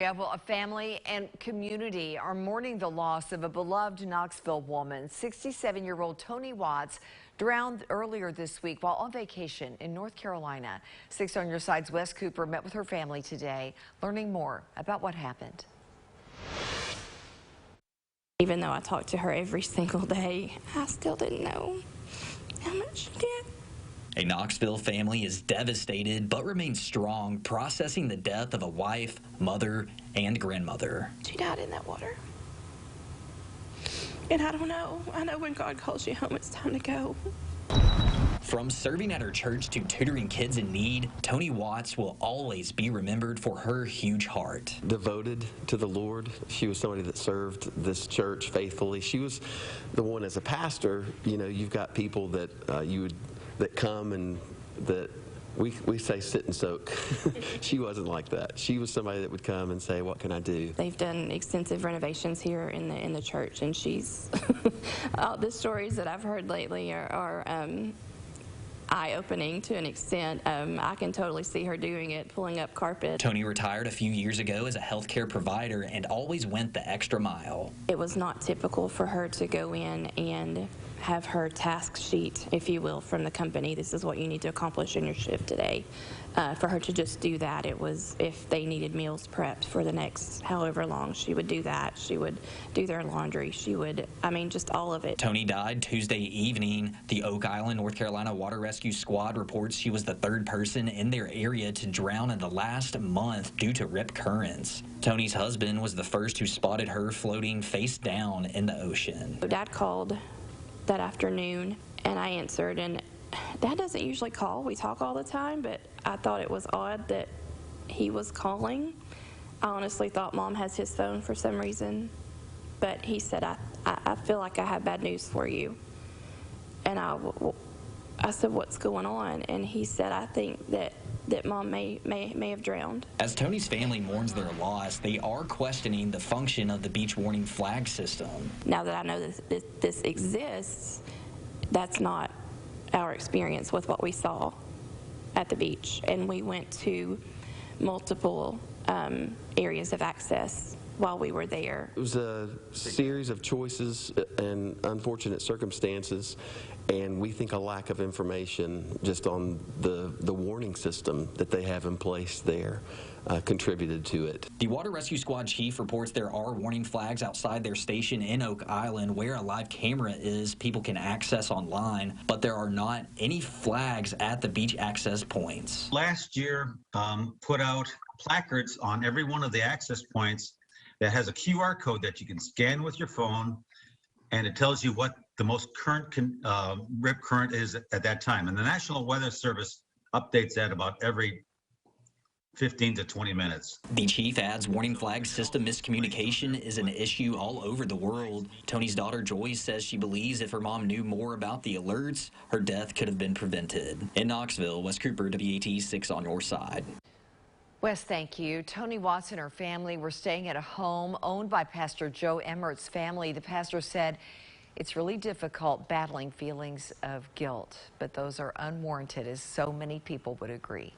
Yeah, well, a family and community are mourning the loss of a beloved Knoxville woman. 67-year-old Tony Watts drowned earlier this week while on vacation in North Carolina. 6 on your side's Wes Cooper met with her family today, learning more about what happened. Even though I talked to her every single day, I still didn't know how much she did. A Knoxville family is devastated but remains strong, processing the death of a wife, mother, and grandmother. She died in that water. And I don't know. I know when God calls you home, it's time to go. From serving at her church to tutoring kids in need, Tony Watts will always be remembered for her huge heart. Devoted to the Lord. She was somebody that served this church faithfully. She was the one, as a pastor, you've got people that that come and that we say sit and soak. She wasn't like that. She was somebody that would come and say, what can I do? They've done extensive renovations here in the church, and she's the stories that I've heard lately are eye-opening to an extent. I can totally see her doing it, pulling up carpet. Tony retired a few years ago as a healthcare provider and always went the extra mile. It was not typical for her to go in and have her task sheet, if you will, from the company. This is what you need to accomplish in your shift today. For her to just do that, it was if they needed meals prepped for the next however long, she would do that. She would do their laundry. She would, just all of it. Tony died Tuesday evening. The Oak Island, North Carolina Water Rescue Squad reports she was the third person in their area to drown in the last month due to rip currents. Tony's husband was the first who spotted her floating face down in the ocean. Dad called that afternoon, and I answered, and Dad doesn't usually call. We talk all the time, but I thought it was odd that he was calling. I honestly thought Mom has his phone for some reason, but he said, I feel like I have bad news for you. And I said, what's going on? And he said, I think that Mom may have drowned. As Tony's family mourns their loss, they are questioning the function of the beach warning flag system. Now that I know this exists, that's not our experience with what we saw at the beach. And we went to multiple areas of access while we were there. It was a series of choices and unfortunate circumstances, and we think a lack of information just on the warning system that they have in place there contributed to it. The Water Rescue Squad chief reports there are warning flags outside their station in Oak Island where a live camera is people can access online, but there are not any flags at the beach access points. Last year put out placards on every one of the access points that has a QR code that you can scan with your phone, and it tells you what the most current rip current is at that time. And the National Weather Service updates that about every 15 to 20 minutes. The chief adds warning flag system miscommunication is an issue all over the world. Tony's daughter Joyce says she believes if her mom knew more about the alerts, her death could have been prevented. In Knoxville, Wes Cooper, WAT 6 on your side. Wes, thank you. Tony Watts and her family were staying at a home owned by Pastor Joe Emmert's family. The pastor said it's really difficult battling feelings of guilt, but those are unwarranted, as so many people would agree.